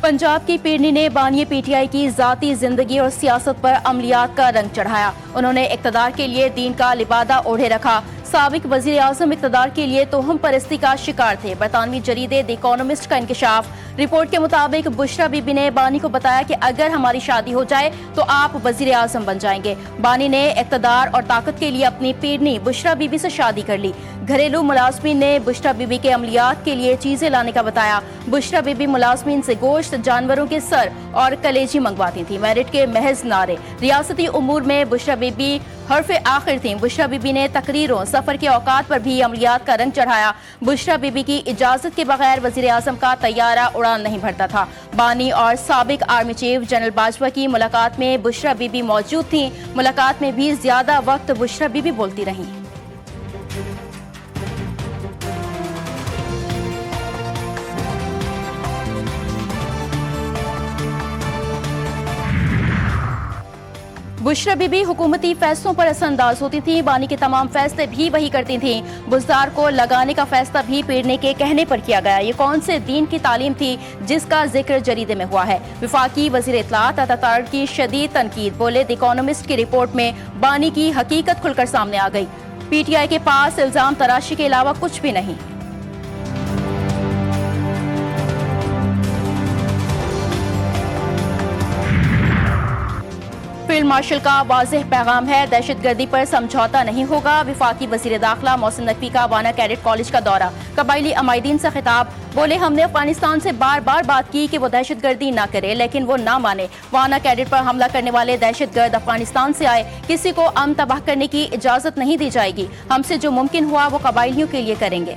पंजाब की पीरनी ने बानी पीटीआई की जाती जिंदगी और सियासत पर अमलियात का रंग चढ़ाया। उन्होंने इक़्तिदार के लिए दीन का लिबादा ओढ़े रखा। साबिक वज़ीर आज़म इक़्तिदार के लिए तोहम परस्ती का शिकार थे। बरतानवी जरीदे द इकोनॉमिस्ट का इंकशाफ। रिपोर्ट के मुताबिक बुशरा बीबी ने बानी को बताया कि अगर हमारी शादी हो जाए तो आप वज़ीर आज़म बन जाएंगे। बानी ने इक़्तिदार और ताकत के लिए अपनी पीरनी बुशरा बीबी से शादी कर ली। घरेलू मुलाजमीन ने बुशरा बीबी के अमलियात के लिए चीजें लाने का बताया। बुशरा बीबी मुलाजमीन से गोश्त, जानवरों के सर और कलेजी मंगवाती थी। मेरिट के महज नारे। रियासती उमूर में बुशरा बीबी हर्फ़े आखिर थी। बुशरा बीबी ने तकरीरों, सफर के औकात पर भी अमलियात का रंग चढ़ाया। बुशरा बीबी की इजाजत के बगैर वज़ीर आज़म का तैयारा उड़ान नहीं भरता था। बानी और साबिक आर्मी चीफ जनरल बाजवा की मुलाकात में बुशरा बीबी मौजूद थी। मुलाकात में भी ज्यादा वक्त बुशरा बीबी बोलती रही। बुशरा बीबी हुकूमती फैसलों पर असरअंदाज होती थी। बानी के तमाम फैसले भी वही करती थी। बुज़दार को लगाने का फैसला भी पीरने के कहने पर किया गया। ये कौन से दीन की तालीम थी जिसका जिक्र जरीदे में हुआ है। वफाकी वज़ीर इत्तलात अतातार की शदीद तनकीद। बोले द इकोनॉमिस्ट की रिपोर्ट में बानी की हकीकत खुलकर सामने आ गई। पीटीआई के पास इल्जाम तराशी के अलावा कुछ भी नहीं। फील्ड मार्शल का वाज़ेह पैगाम है, दहशतगर्दी पर समझौता नहीं होगा। वफाकी वज़ीर दाखिला मोहसिन नकवी का वाना कैडेट कॉलेज का दौरा। कबायली अमायदीन से खिताब। बोले हमने अफगानिस्तान से बार बार बात की कि वो दहशतगर्दी ना करे, लेकिन वो ना माने। वाना कैडेट पर हमला करने वाले दहशतगर्द अफगानिस्तान से आए। किसी को अमन तबाह करने की इजाजत नहीं दी जाएगी। हमसे जो मुमकिन हुआ वो कबायलियों के लिए करेंगे।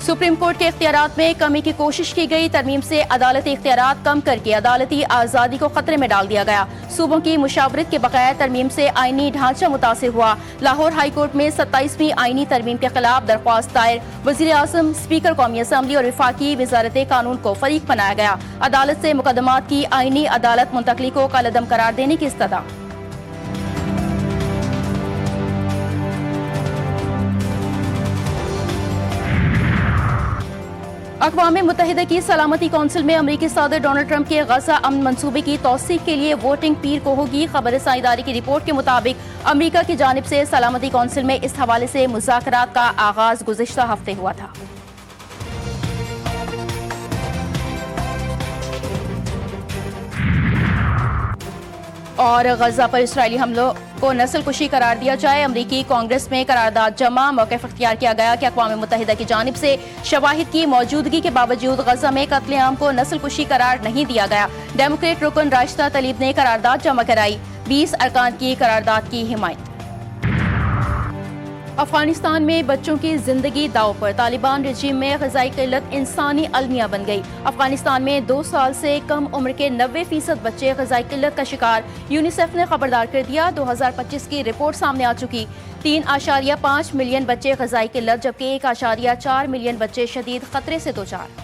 सुप्रीम कोर्ट के इख्तियारात में कमी की कोशिश की गई। तरमीम से अदालती इख्तियारात कम करके अदालती आज़ादी को खतरे में डाल दिया गया। सूबों की मुशावरत के बगैर तरमीम से आईनी ढांचा मुतासिर हुआ। लाहौर हाई कोर्ट में 27वीं आईनी तरमीम के खिलाफ दरख्वास्त दायर। वज़ीर आज़म, स्पीकर कौमी असम्बली और वफाकी वज़ारत कानून को फरीक बनाया गया। अदालत से मुकदमात की आईनी अदालत मुंतकली को कलअदम करार देने की इस्तदा। अक़वाम मुत्तहिदा की सलामती कौंसिल में अमरीकी सदर डोनाल्ड ट्रंप के गज़ा अमन मंसूबे की तौसीक के लिए वोटिंग पीर को होगी। खबर रसाई इदारे की रिपोर्ट के मुताबिक अमरीका की जानिब से सलामती कौंसिल में इस हवाले से मुज़ाकरात का आगाज गुज़िश्ता हफ्ते हुआ था। और गजा पर इसराइली हमलों को नस्लकुशी करार दिया जाए। अमरीकी कांग्रेस में करारदाद जमा। मौक़िफ़ इख्तियार किया गया कि अक़वाम मुत्तहिदा की जानिब से शवाहिद की मौजूदगी के बावजूद गजा में कत्लेआम को नस्लकुशी करार नहीं दिया गया। डेमोक्रेट रुकन राशिदा तलीब ने करारदाद जमा कराई। 20 अरकान की करारदाद की हिमायत। अफगानिस्तान में बच्चों की जिंदगी दाव पर। तालिबान रजीम में ग़िज़ाई किल्लत इंसानी अलमिया बन गई। अफगानिस्तान में 2 साल से कम उम्र के 90% बच्चे ग़िज़ाई किल्लत का शिकार। यूनिसेफ ने खबरदार कर दिया। 2025 की रिपोर्ट सामने आ चुकी। 3.5 मिलियन बच्चे ग़िज़ाई किल्लत, जबकि 1.4 मिलियन बच्चे शदीद खतरे से दो चार।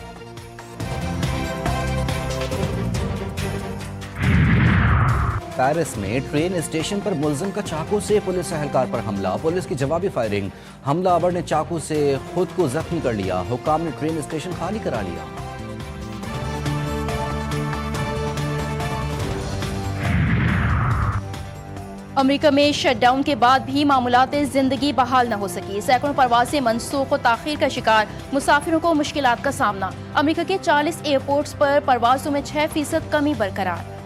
पेरिस में ट्रेन स्टेशन पर मुलजिम का चाकू से पुलिस एहलकार पर हमला। पुलिस की जवाबी फायरिंग। हमलावर ने चाकू से खुद को जख्मी कर लिया। हुक्काम ने ट्रेन स्टेशन खाली करा लिया। अमेरिका में शटडाउन के बाद भी मामूलात जिंदगी बहाल न हो सकी। सैकड़ों परवासें मनसूख और ताखीर का शिकार। मुसाफिरों को मुश्किलात का सामना। अमेरिका के 40 एयरपोर्ट्स पर परवासों में 6% कमी बरकरार।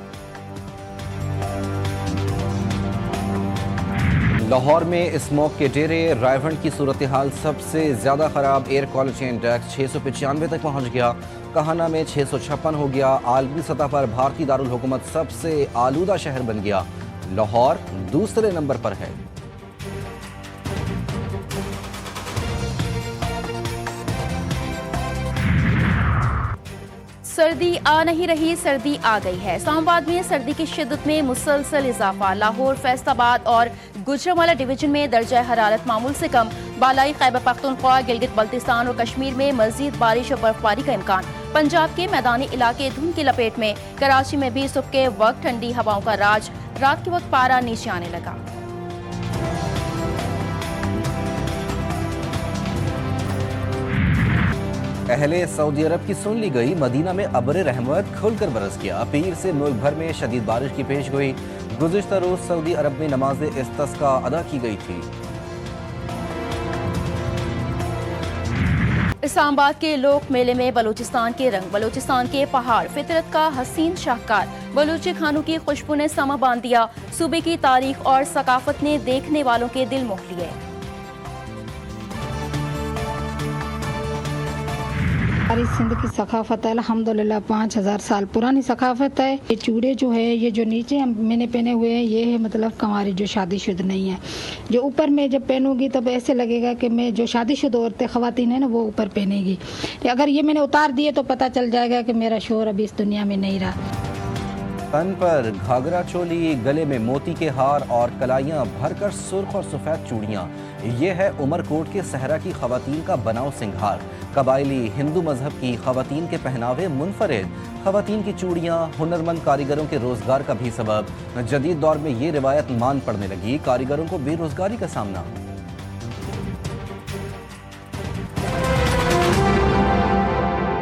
लाहौर में स्मोक के डेरे। रायवंड की सूरत हाल सबसे ज्यादा खराब। एयर क्वालिटी इंडेक्स 695 तक पहुंच गया। कहाना में 656 हो गया। आलमी सतह पर भारतीय दारुल हुकूमत सबसे आलूदा शहर बन गया। लाहौर दूसरे नंबर पर है। सर्दी आ नहीं रही, सर्दी आ गई है। इस्लामाबाद में सर्दी की शिद्दत में मुसलसल इजाफा। लाहौर, फैसलाबाद और गुजरांवाला डिवीजन में दर्जा हरारत मामूल से कम। बालाई खैबर पख्तूनख्वा, गिलगित बल्तिस्तान और कश्मीर में मजीद बारिश और बर्फबारी का इम्कान। पंजाब के मैदानी इलाके धुंध की लपेट में। कराची में भी सुबह के वक्त ठंडी हवाओं का राज, रात के वक्त पारा नीचे आने लगा। अहले सऊदी अरब की सुन ली गई, मदीना में अब्र रहमत खुलकर बरस गया। पीर से मुल्क भर में शदीद बारिश की पेश गोई। गुज़िश्ता रोज सऊदी अरब में नमाज इस्तिस्का अदा की गई थी। इस्लामाबाद के लोक मेले में बलूचिस्तान के रंग, बलूचिस्तान के पहाड़, फितरत का हसीन शाहकार। बलूची खानों की खुशबू ने समा बांध दिया। सूबे की तारीख और सकाफत ने देखने वालों के दिल मोह लिए। हमारी सिंध की सकाफत है अल्हम्दुलिल्लाह 5000 साल पुरानी सकाफत है। ये चूड़े जो है, ये जो नीचे मैंने पहने हुए हैं, ये है मतलब कंवारी जो शादीशुदा नहीं है। जो ऊपर में जब पहनूंगी तब ऐसे लगेगा कि मैं जो शादीशुदा औरतें ख़वातीन है ना, वो ऊपर पहनेगी। अगर ये मैंने उतार दिए तो पता चल जाएगा कि मेरा शोहर अभी इस दुनिया में नहीं रहा। तन पर घाघरा चोली, गले में मोती के हार और कलाइयाँ भरकर सुर्ख और सफ़ेद चूड़ियाँ। ये है उमरकोट के सहरा की खवातीन का बनाव सिंगार। कबायली हिंदू मजहब की खवातीन के पहनावे मुनफरिद। खवातीन की चूड़ियाँ हुनरमंद कारीगरों के रोजगार का भी सबब। जदीद दौर में ये रिवायत मान पड़ने लगी, कारीगरों को बेरोजगारी का सामना।